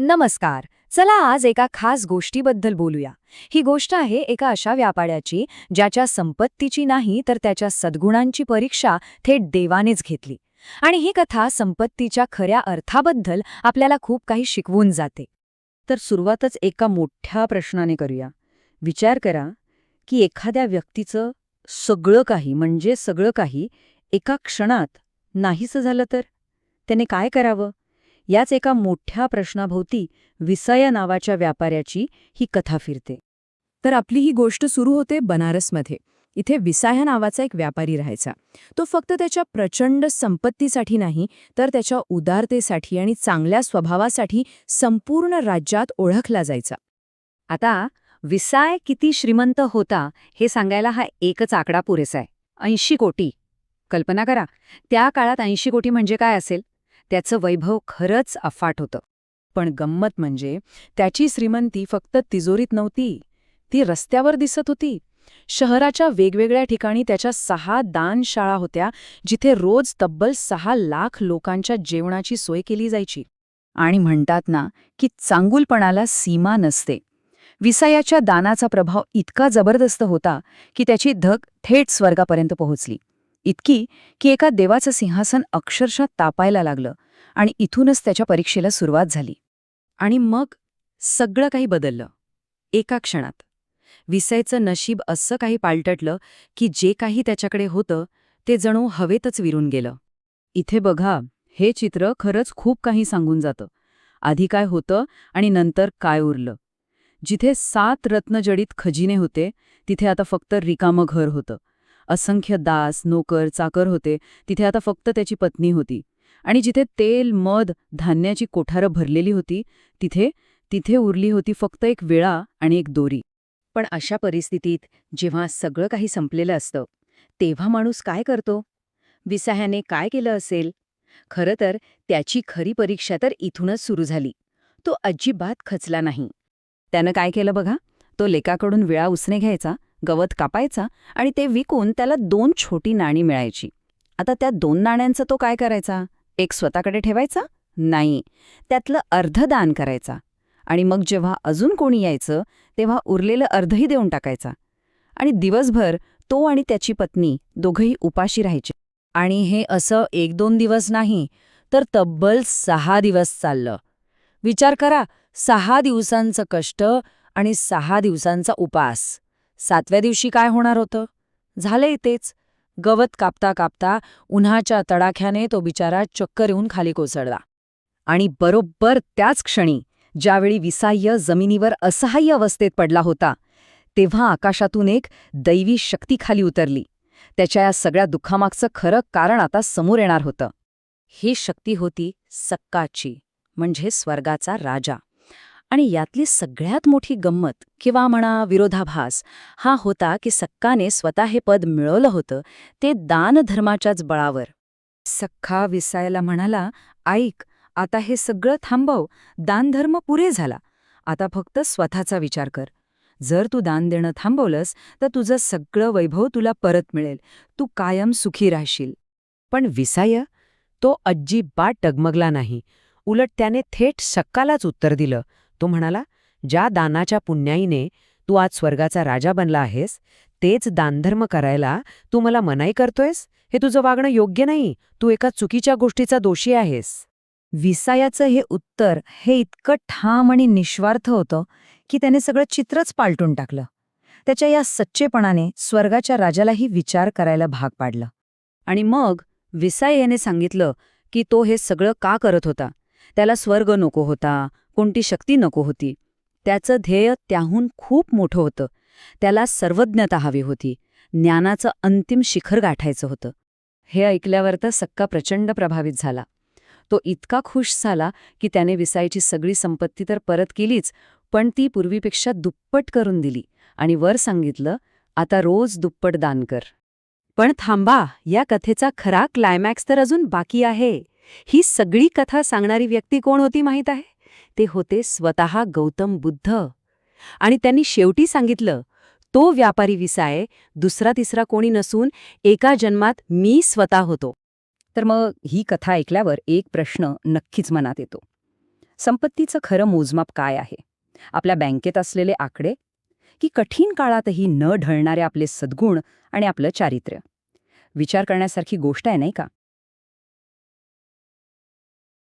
नमस्कार. चला आज एका खास गोष्टीबद्दल बोलूया. ही गोष्ट आहे एका अशा व्यापाऱ्याची ज्याच्या संपत्तीची नाही तर त्याच्या सद्गुणांची परीक्षा थेट देवानेच घेतली. आणि ही कथा संपत्तीच्या खऱ्या अर्थाबद्दल आपल्याला खूप काही शिकवून जाते. तर सुरुवातच एका मोठ्या प्रश्नाने करूया. विचार करा की एखाद्या व्यक्तीचं सगळं काही एका क्षणात नाहीसं झालं तर त्याने काय करावं? याच एका मोठ्या प्रश्नाभोवती विसाया नावाच्या व्यापाऱ्याची ही कथा फिरते. तर आपली ही गोष्ट सुरू होते बनारसमध्ये. इथे विसाया नावाचा एक व्यापारी राहायचा. तो फक्त त्याच्या प्रचंड संपत्तीसाठी नाही तर त्याच्या उदारतेसाठी आणि चांगल्या स्वभावासाठी संपूर्ण राज्यात ओळखला जायचा. आता विसाय किती श्रीमंत होता हे सांगायला हा एकच आकडा पुरेसा आहे. 80 कोटी. कल्पना करा, त्या काळात 80 कोटी म्हणजे काय असेल? त्याचं वैभव खरंच अफाट होतं. पण गंमत म्हणजे त्याची श्रीमंती फक्त तिजोरीत नव्हती, ती रस्त्यावर दिसत होती. शहराच्या वेगवेगळ्या ठिकाणी त्याच्या 6 दानशाळा होत्या, जिथे रोज तब्बल 6 लाख लोकांच्या जेवणाची सोय केली जायची. आणि म्हणतात ना की चांगुलपणाला सीमा नसते. विसायाच्या दानाचा प्रभाव इतका जबरदस्त होता की त्याची धग थेट स्वर्गापर्यंत पोहोचली. इतकी की एका देवाचं सिंहासन अक्षरशः तापायला लागलं आणि इथूनच त्याच्या परीक्षेला सुरुवात झाली. आणि मग सगळं काही बदललं एका क्षणात. विसायचं नशीब असं काही पालटलं की जे काही त्याच्याकडे होतं ते जणू हवेतच विरून गेलं. इथे बघा, हे चित्र खरंच खूप काही सांगून जातं. आधी काय होतं आणि नंतर काय उरलं. जिथे 7 रत्नजडित खजिने होते तिथे आता फक्त रिकामं घर होतं. असंख्य दास, नोकर, चाकर होते तिथे आता फक्त त्याची पत्नी होती. आणि जिथे तेल, मध, धान्याची कोठारं भरलेली होती तिथे तिथे उरली होती फक्त एक विळा आणि एक दोरी. पण अशा परिस्थितीत जेव्हा सगळं काही संपलेलं असतं तेव्हा माणूस काय करतो? विसायाने काय केलं असेल? खरं तर त्याची खरी परीक्षा तर इथूनच सुरू झाली. तो अजिबात खचला नाही. त्यानं काय केलं बघा, तो लेकाकडून विळा उसने घ्यायचा, गवत कापायचा आणि ते विकून त्याला 2 छोटी नाणी मिळायची. आता त्या 2 नाण्यांचं तो काय करायचा? एक स्वतःकडे ठेवायचा? नाही, त्यातलं अर्ध दान करायचा. आणि मग जेव्हा अजून कोणी यायचं तेव्हा उरलेलं अर्धही देऊन टाकायचा. आणि दिवसभर तो आणि त्याची पत्नी दोघंही उपाशी राहायचे. आणि हे असं 1-2 दिवस नाही तर तब्बल 6 दिवस चाललं. विचार करा, 6 दिवसांचं कष्ट आणि 6 दिवसांचा उपास. 7व्या दिवशी काय होणार होतं? झालंय तेच. गवत कापता कापता उन्हाच्या तडाख्याने तो बिचारा चक्कर येऊन खाली कोसळला. आणि बरोबर त्याच क्षणी ज्यावेळी विसाय जमिनीवर असहाय्य अवस्थेत पडला होता तेव्हा आकाशातून एक दैवी शक्ती खाली उतरली. त्याच्या या सगळ्या दुःखामागचं खरं कारण आता समोर येणार होतं. ही शक्ती होती सक्काची, म्हणजे स्वर्गाचा राजा. आणि यातली सगळ्यात मोठी गंमत किंवा म्हणा विरोधाभास हा होता की सक्काने स्वतः हे पद मिळवलं होतं ते दानधर्माच्याच बळावर. सख्खा विसायला म्हणाला, ऐक, आता हे सगळं थांबव, दानधर्म पुरे झाला. आता फक्त स्वतःचा विचार कर. जर तू दान देणं थांबवलंस तर तुझं सगळं वैभव तुला परत मिळेल, तू कायम सुखी राहशील. पण विसाय, तो अजिबात डगमगला नाही. उलट त्याने थेट सक्कालाच उत्तर दिलं. तो म्हणाला, ज्या दानाच्या पुण्याईने तू आज स्वर्गाचा राजा बनला आहेस तेच दानधर्म करायला तू मला मनाई करतोयस? हे तुझं वागणं योग्य नाही. तू एका चुकीच्या गोष्टीचा दोषी आहेस. विसायाचं हे उत्तर हे इतकं ठाम आणि निस्वार्थ होतं की त्याने सगळं चित्रच पालटून टाकलं. त्याच्या या सच्चेपणाने स्वर्गाच्या राजालाही विचार करायला भाग पाडलं. आणि मग विसाय याने सांगितलं की तो हे सगळं का करत होता. त्याला स्वर्ग नको होता, कोणती शक्ती नको होती. त्याचं ध्येय त्याहून खूप मोठं होतं. त्याला सर्वज्ञता हवी होती, ज्ञानाचं अंतिम शिखर गाठायचं होतं. हे ऐकल्यावर तर सक्का प्रचंड प्रभावित झाला. तो इतका खुश झाला की त्याने विसायची सगळी संपत्ती तर परत केलीच, पण ती पूर्वीपेक्षा दुप्पट करून दिली आणि वर सांगितलं, आता रोज दुप्पट दान कर. पण थांबा, या कथेचा खरा क्लायमॅक्स तर अजून बाकी आहे. ही सगळी कथा सांगणारी व्यक्ती कोण होती माहीत आहे? ते होते स्वतः गौतम बुद्ध. आणि त्यांनी शेवटी सांगितलं, तो व्यापारी विसाय दुसरा तिसरा कोणी नसून एका जन्मात मी स्वतः होतो. तर मग ही कथा ऐकल्यावर एक प्रश्न नक्कीच मनात येतो. संपत्तीचं खरं मोजमाप काय आहे? आपल्या बँकेत असलेले आकडे की कठीण काळातही न ढळणारे आपले सद्गुण आणि आपलं चारित्र्य? विचार करण्यासारखी गोष्ट आहे, नाही का?